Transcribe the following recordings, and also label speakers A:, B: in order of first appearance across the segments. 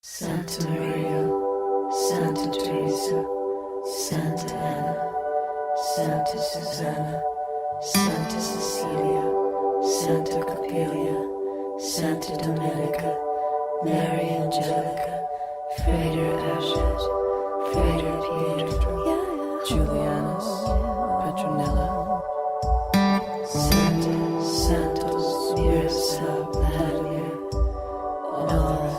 A: Santa Maria, Santa Teresa, Santa Anna, Santa Susanna, Santa Cecilia, Santa Capilia, Santa Domenica, Mary Angelica, Frater Ashes, Frater Pietro, Julianus, Petronilla, Santa Santos, Mirza, Vladimir, and all the rest.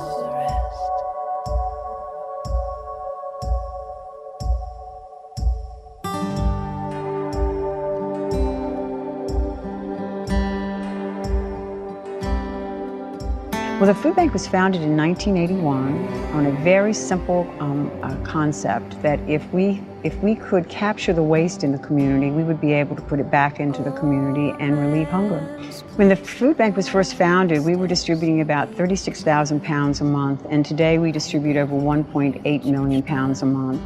B: Well, the food bank was founded in 1981 on a very simple concept that if we could capture the waste in the community, we would be able to put it back into the community and relieve hunger. When the food bank was first founded, we were distributing about 36,000 pounds a month, and today we distribute over 1.8 million pounds a month.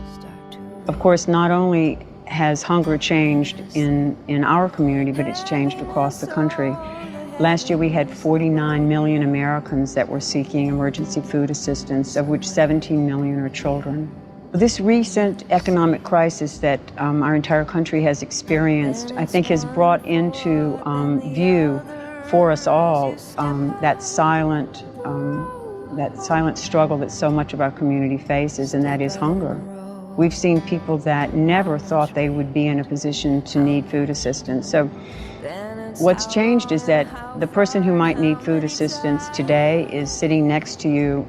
B: Of course, not only has hunger changed in our community, but it's changed across the country. Last year we had 49 million Americans that were seeking emergency food assistance, of which 17 million are children. This recent economic crisis that our entire country has experienced, I think, has brought into view for us all that silent struggle that so much of our community faces, and that is hunger. We've seen people that never thought they would be in a position to need food assistance. So what's changed is that the person who might need food assistance today is sitting next to you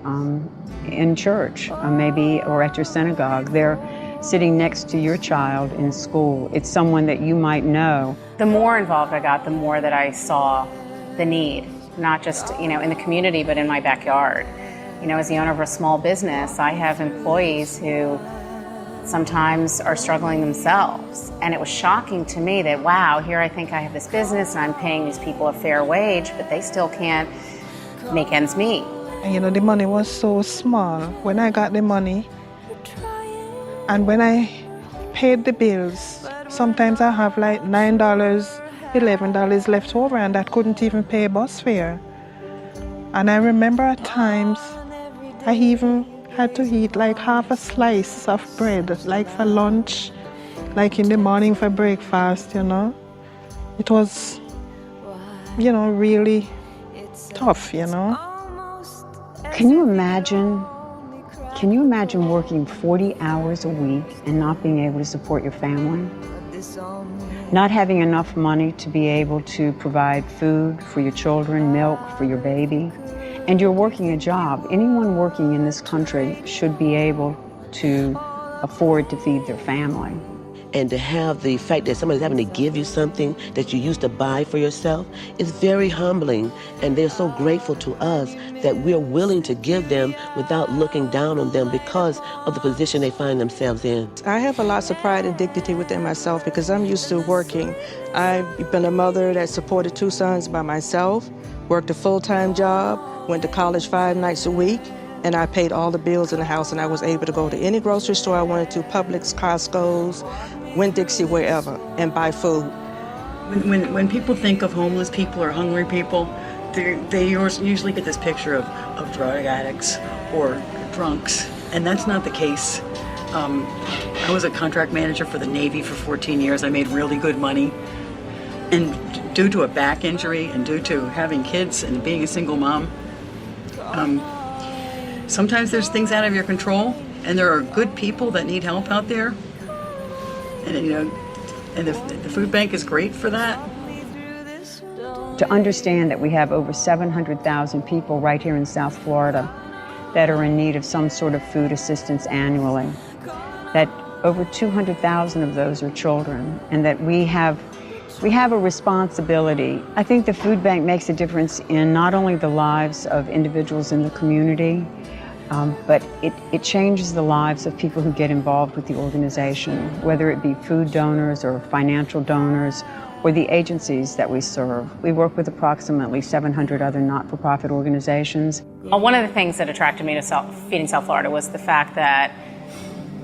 B: in church, maybe, or at your synagogue. They're sitting next to your child in school. It's someone that you might know.
C: The more involved I got, the more that I saw the need, not just, in the community, but in my backyard. As the owner of a small business, I have employees who sometimes are struggling themselves. And it was shocking to me that, wow, here I think I have this business and I'm paying these people a fair wage, but they still can't make ends meet.
D: And the money was so small when I got the money. And when I paid the bills, sometimes I have like $9, $11 left over, and that couldn't even pay bus fare. And I remember at times I even had to eat like half a slice of bread, like for lunch, like in the morning for breakfast, It was, really tough,
B: Can you imagine working 40 hours a week and not being able to support your family? Not having enough money to be able to provide food for your children, milk for your baby? And you're working a job. Anyone working in this country should be able to afford to feed their family.
E: And to have the fact that somebody's having to give you something that you used to buy for yourself is very humbling. And they're so grateful to us that we're willing to give them without looking down on them because of the position they find themselves in.
F: I have a lot of pride and dignity within myself because I'm used to working. I've been a mother that supported 2 sons by myself, worked a full-time job, went to college 5 nights a week, and I paid all the bills in the house, and I was able to go to any grocery store I wanted to, Publix, Costco's, Winn-Dixie, wherever, and buy food.
G: When people think of homeless people or hungry people, they usually get this picture of drug addicts or drunks, and that's not the case. I was a contract manager for the Navy for 14 years. I made really good money. And due to a back injury and due to having kids and being a single mom, sometimes there's things out of your control, and there are good people that need help out there. And the food bank is great for that.
B: To understand that we have over 700,000 people right here in South Florida that are in need of some sort of food assistance annually, that over 200,000 of those are children, and that we have a responsibility. I think the food bank makes a difference in not only the lives of individuals in the community, but it changes the lives of people who get involved with the organization, whether it be food donors or financial donors or the agencies that we serve. We work with approximately 700 other not-for-profit organizations.
C: One of the things that attracted me to Feeding South Florida was the fact that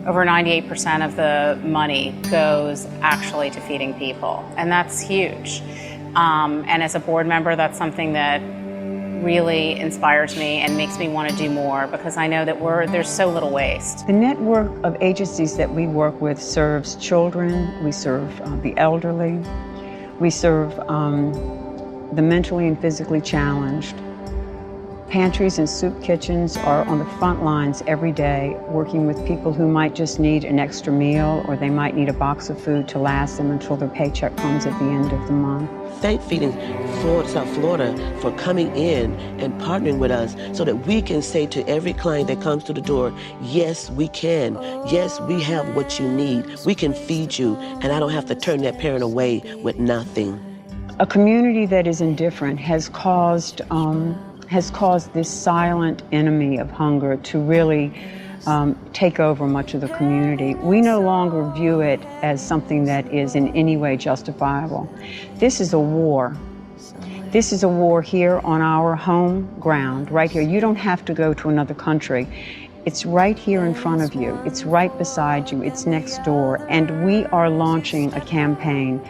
C: over 98% of the money goes actually to feeding people, and that's huge. And as a board member, that's something that really inspires me and makes me want to do more, because I know that there's so little waste.
B: The network of agencies that we work with serves children, we serve the elderly, we serve the mentally and physically challenged. Pantries and soup kitchens are on the front lines every day, working with people who might just need an extra meal, or they might need a box of food to last them until their paycheck comes at the end of the month.
E: Thank Feeding South Florida for coming in and partnering with us so that we can say to every client that comes to the door, yes, we can. Yes, we have what you need. We can feed you, and I don't have to turn that parent away with nothing.
B: A community that is indifferent has caused this silent enemy of hunger to really take over much of the community. We no longer view it as something that is in any way justifiable. This is a war. This is a war here on our home ground, right here. You don't have to go to another country. It's right here in front of you. It's right beside you. It's next door. And we are launching a campaign,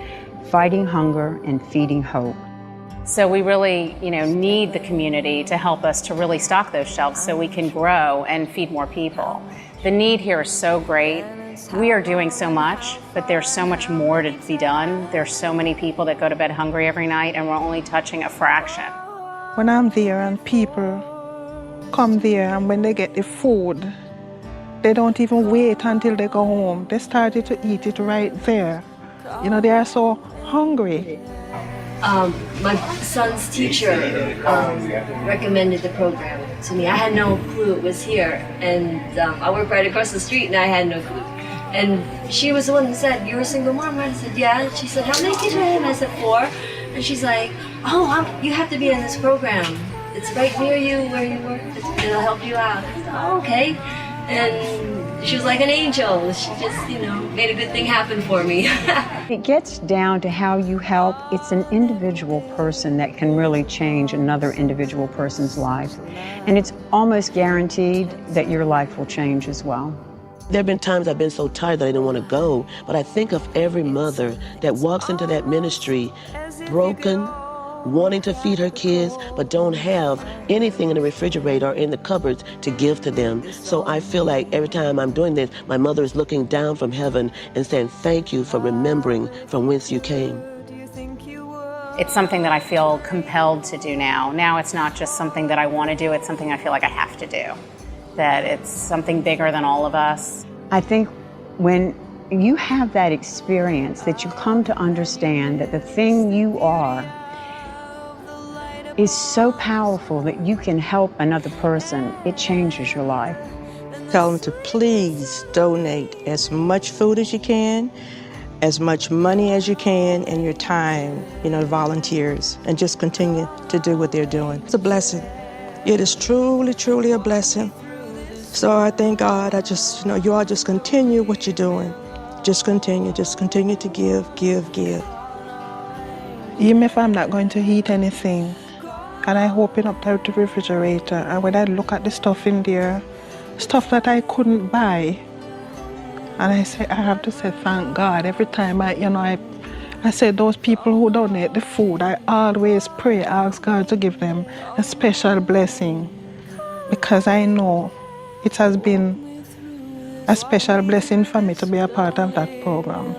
B: Fighting Hunger and Feeding Hope.
C: So we really, need the community to help us to really stock those shelves so we can grow and feed more people. The need here is so great. We are doing so much, but there's so much more to be done. There's so many people that go to bed hungry every night, and we're only touching a fraction.
D: When I'm there and people come there, and when they get the food, they don't even wait until they go home. They started to eat it right there. They are so hungry.
A: My son's teacher recommended the program to me. I had no clue it was here, and I work right across the street, and I had no clue. And she was the one who said, "You're a single mom?" I said, "Yeah." She said, "How many kids do you have?" I said, 4. And she's like, "Oh, you have to be in this program. It's right near you where you work. It'll help you out." I said, "Oh, okay." And she was like an angel. She just, made a good thing happen for me.
B: It gets down to how you help. It's an individual person that can really change another individual person's life. And it's almost guaranteed that your life will change as well.
E: There have been times I've been so tired that I didn't want to go, but I think of every mother that walks into that ministry broken, wanting to feed her kids, but don't have anything in the refrigerator or in the cupboards to give to them. So I feel like every time I'm doing this, my mother is looking down from heaven and saying, thank you for remembering from whence you came.
C: It's something that I feel compelled to do now. Now it's not just something that I want to do, it's something I feel like I have to do. That it's something bigger than all of us.
B: I think when you have that experience, that you come to understand that the thing you are is so powerful that you can help another person, it changes your life.
F: Tell them to please donate as much food as you can, as much money as you can, and your time, volunteers, and just continue to do what they're doing. It's a blessing. It is truly, truly a blessing. So I thank God. I just, you all just continue what you're doing. Just continue to give.
D: Even if I'm not going to eat anything, and I open up the refrigerator, and when I look at the stuff in there, stuff that I couldn't buy, and I have to say thank God. Every time I say those people who donate the food, I always pray, ask God to give them a special blessing, because I know it has been a special blessing for me to be a part of that program.